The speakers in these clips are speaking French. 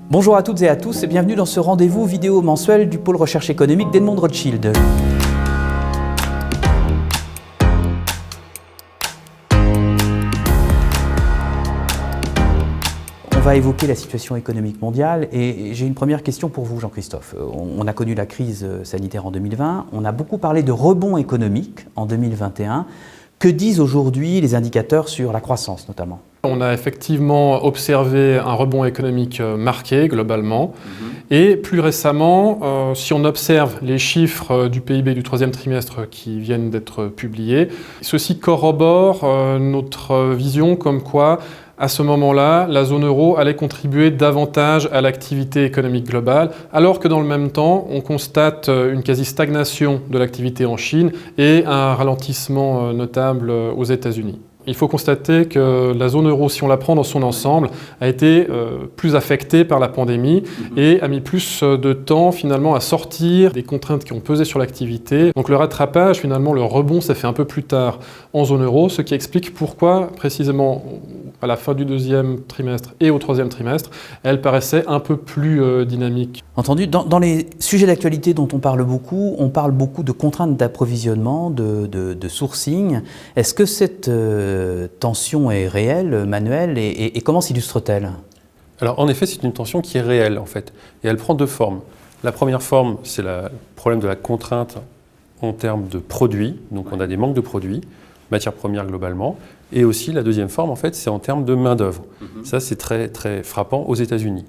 Bonjour à toutes et à tous et bienvenue dans ce rendez-vous vidéo mensuel du pôle recherche économique d'Edmond Rothschild. On va évoquer la situation économique mondiale et j'ai une première question pour vous, Jean-Christophe. On a connu la crise sanitaire en 2020, on a beaucoup parlé de rebond économique en 2021. Que disent aujourd'hui les indicateurs sur la croissance notamment ? On a effectivement observé un rebond économique marqué globalement. Et plus récemment, si on observe les chiffres du PIB du troisième trimestre qui viennent d'être publiés, ceci corrobore notre vision comme quoi, à ce moment-là, la zone euro allait contribuer davantage à l'activité économique globale, alors que dans le même temps, on constate une quasi-stagnation de l'activité en Chine et un ralentissement notable aux États-Unis. Il faut constater que la zone euro, si on la prend dans son ensemble, a été plus affectée par la pandémie et a mis plus de temps finalement à sortir des contraintes qui ont pesé sur l'activité. Donc le rattrapage, finalement, le rebond s'est fait un peu plus tard en zone euro, ce qui explique pourquoi précisément à la fin du deuxième trimestre et au troisième trimestre, elle paraissait un peu plus dynamique. Entendu, dans les sujets d'actualité dont on parle beaucoup de contraintes d'approvisionnement, de sourcing. Est-ce que cette tension est réelle, Manuel, et comment s'illustre-t-elle ? Alors en effet, c'est une tension qui est réelle en fait, et elle prend deux formes. La première forme, c'est le problème de la contrainte en termes de produits, donc on a des manques de produits, matières premières globalement, et aussi la deuxième forme en fait, c'est en termes de main-d'œuvre. Ça c'est très très frappant aux États-Unis.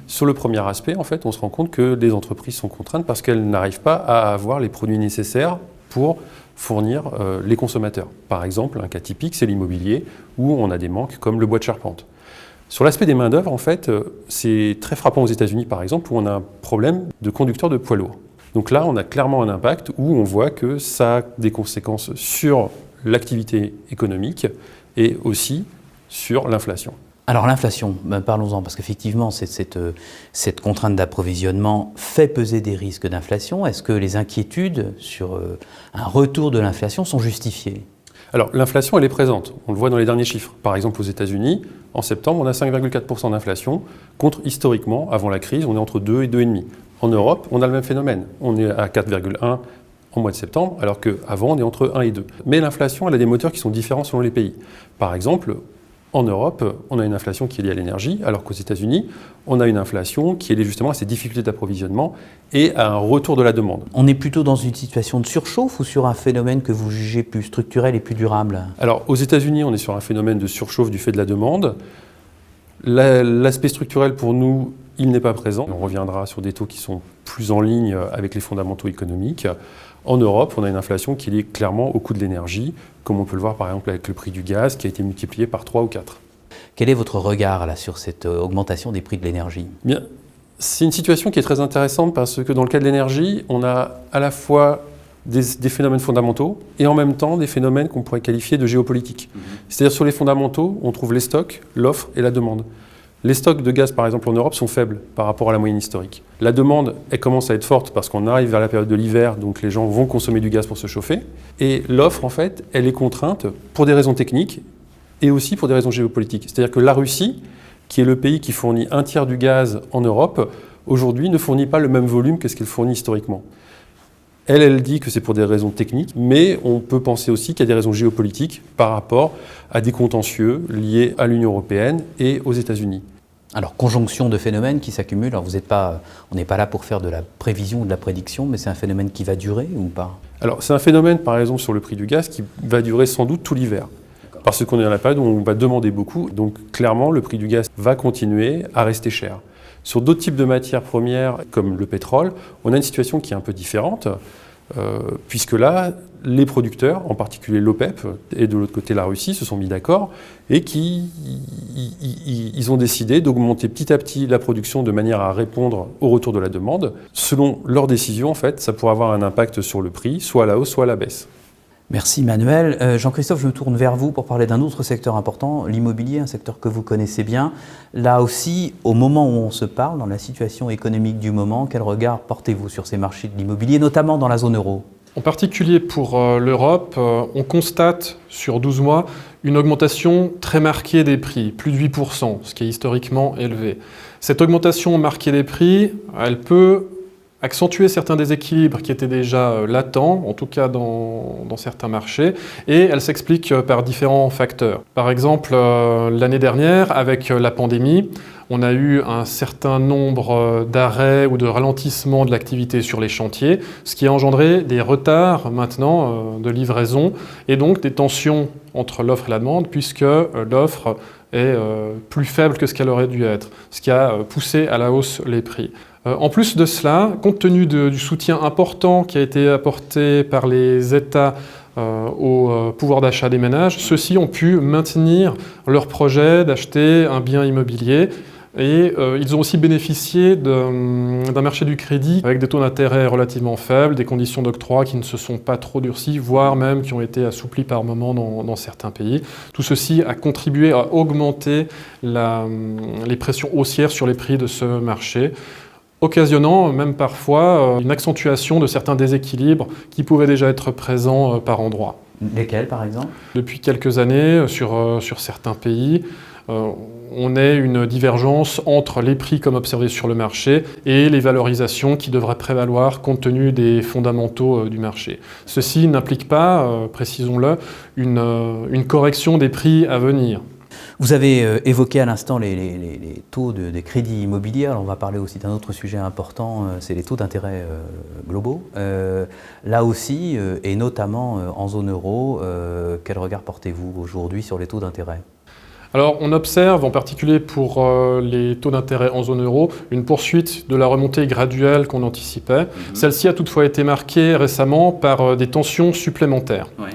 Sur le premier aspect, en fait, on se rend compte que les entreprises sont contraintes parce qu'elles n'arrivent pas à avoir les produits nécessaires pour fournir les consommateurs. Par exemple, un cas typique, c'est l'immobilier, où on a des manques comme le bois de charpente. Sur l'aspect des main-d'œuvre, en fait, c'est très frappant aux États-Unis, par exemple, où on a un problème de conducteurs de poids lourds. Donc là, on a clairement un impact où on voit que ça a des conséquences sur l'activité économique et aussi sur l'inflation. Alors l'inflation, parlons-en, parce qu'effectivement, cette contrainte d'approvisionnement fait peser des risques d'inflation. Est-ce que les inquiétudes sur un retour de l'inflation sont justifiées ? Alors l'inflation, elle est présente. On le voit dans les derniers chiffres. Par exemple, aux États-Unis, en septembre, on a 5,4% d'inflation, contre historiquement, avant la crise, on est entre 2 et 2,5%. En Europe, on a le même phénomène. On est à 4,1% en mois de septembre, alors qu'avant, on est entre 1 et 2. Mais l'inflation, elle a des moteurs qui sont différents selon les pays. Par exemple, en Europe, on a une inflation qui est liée à l'énergie, alors qu'aux États-Unis, on a une inflation qui est liée justement à ces difficultés d'approvisionnement et à un retour de la demande. On est plutôt dans une situation de surchauffe ou sur un phénomène que vous jugez plus structurel et plus durable ? Alors, aux États-Unis, on est sur un phénomène de surchauffe du fait de la demande. L'aspect structurel, pour nous, il n'est pas présent. On reviendra sur des taux qui sont plus en ligne avec les fondamentaux économiques. En Europe, on a une inflation qui est liée clairement au coût de l'énergie, comme on peut le voir par exemple avec le prix du gaz qui a été multiplié par 3 ou 4. Quel est votre regard là, sur cette augmentation des prix de l'énergie ? Bien, c'est une situation qui est très intéressante parce que dans le cas de l'énergie, on a à la fois des phénomènes fondamentaux et en même temps des phénomènes qu'on pourrait qualifier de géopolitiques. C'est-à-dire sur les fondamentaux, on trouve les stocks, l'offre et la demande. Les stocks de gaz, par exemple, en Europe, sont faibles par rapport à la moyenne historique. La demande, elle commence à être forte parce qu'on arrive vers la période de l'hiver, donc les gens vont consommer du gaz pour se chauffer. Et l'offre, en fait, elle est contrainte pour des raisons techniques et aussi pour des raisons géopolitiques. C'est-à-dire que la Russie, qui est le pays qui fournit un tiers du gaz en Europe, aujourd'hui ne fournit pas le même volume que ce qu'elle fournit historiquement. Elle dit que c'est pour des raisons techniques, mais on peut penser aussi qu'il y a des raisons géopolitiques par rapport à des contentieux liés à l'Union européenne et aux États-Unis. Alors, conjonction de phénomènes qui s'accumulent. Alors, on n'est pas là pour faire de la prévision ou de la prédiction, mais c'est un phénomène qui va durer ou pas ? Alors, c'est un phénomène, par exemple, sur le prix du gaz qui va durer sans doute tout l'hiver. Parce qu'on est dans la période où on va demander beaucoup. Donc, clairement, le prix du gaz va continuer à rester cher. Sur d'autres types de matières premières, comme le pétrole, on a une situation qui est un peu différente, puisque là, les producteurs, en particulier l'OPEP, et de l'autre côté la Russie, se sont mis d'accord et ils ont décidé d'augmenter petit à petit la production de manière à répondre au retour de la demande. Selon leur décision, en fait, ça pourrait avoir un impact sur le prix, soit à la hausse, soit à la baisse. Merci Manuel. Jean-Christophe, je me tourne vers vous pour parler d'un autre secteur important, l'immobilier, un secteur que vous connaissez bien. Là aussi, au moment où on se parle, dans la situation économique du moment, quel regard portez-vous sur ces marchés de l'immobilier, notamment dans la zone euro ? En particulier pour l'Europe, on constate sur 12 mois une augmentation très marquée des prix, plus de 8%, ce qui est historiquement élevé. Cette augmentation marquée des prix, elle peut accentuer certains déséquilibres qui étaient déjà latents, en tout cas dans certains marchés, et elle s'explique par différents facteurs. Par exemple, l'année dernière, avec la pandémie, on a eu un certain nombre d'arrêts ou de ralentissements de l'activité sur les chantiers, ce qui a engendré des retards maintenant de livraison et donc des tensions entre l'offre et la demande, puisque l'offre est plus faible que ce qu'elle aurait dû être, ce qui a poussé à la hausse les prix. En plus de cela, compte tenu du soutien important qui a été apporté par les États au pouvoir d'achat des ménages, ceux-ci ont pu maintenir leur projet d'acheter un bien immobilier et ils ont aussi bénéficié d'un marché du crédit avec des taux d'intérêt relativement faibles, des conditions d'octroi qui ne se sont pas trop durcies, voire même qui ont été assouplies par moments dans certains pays. Tout ceci a contribué à augmenter les pressions haussières sur les prix de ce marché, occasionnant même parfois une accentuation de certains déséquilibres qui pouvaient déjà être présents par endroits. Lesquels, par exemple? Depuis quelques années, sur certains pays, on a une divergence entre les prix comme observé sur le marché et les valorisations qui devraient prévaloir compte tenu des fondamentaux du marché. Ceci n'implique pas, précisons-le, une correction des prix à venir. Vous avez évoqué à l'instant les taux des crédits immobiliers. Alors on va parler aussi d'un autre sujet important, c'est les taux d'intérêt globaux. Là aussi, et notamment en zone euro, quel regard portez-vous aujourd'hui sur les taux d'intérêt ? Alors on observe en particulier pour les taux d'intérêt en zone euro une poursuite de la remontée graduelle qu'on anticipait. Celle-ci a toutefois été marquée récemment par des tensions supplémentaires. Ouais.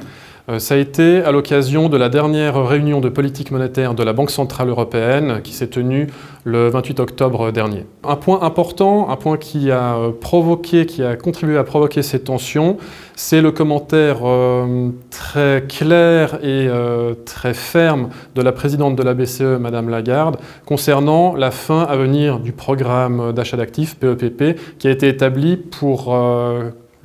Ça a été à l'occasion de la dernière réunion de politique monétaire de la Banque centrale européenne qui s'est tenue le 28 octobre dernier. Un point important, un point qui a contribué à provoquer ces tensions, c'est le commentaire très clair et très ferme de la présidente de la BCE, Madame Lagarde, concernant la fin à venir du programme d'achat d'actifs, PEPP, qui a été établi pour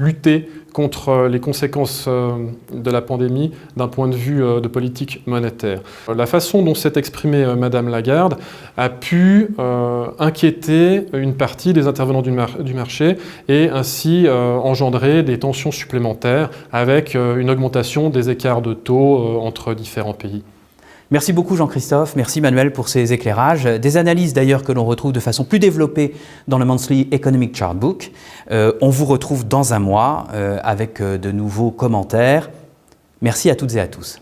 lutter contre les conséquences de la pandémie d'un point de vue de politique monétaire. La façon dont s'est exprimée Madame Lagarde a pu inquiéter une partie des intervenants du marché et ainsi engendrer des tensions supplémentaires avec une augmentation des écarts de taux entre différents pays. Merci beaucoup Jean-Christophe, merci Manuel pour ces éclairages. Des analyses d'ailleurs que l'on retrouve de façon plus développée dans le Monthly Economic Chart Book. On vous retrouve dans un mois avec de nouveaux commentaires. Merci à toutes et à tous.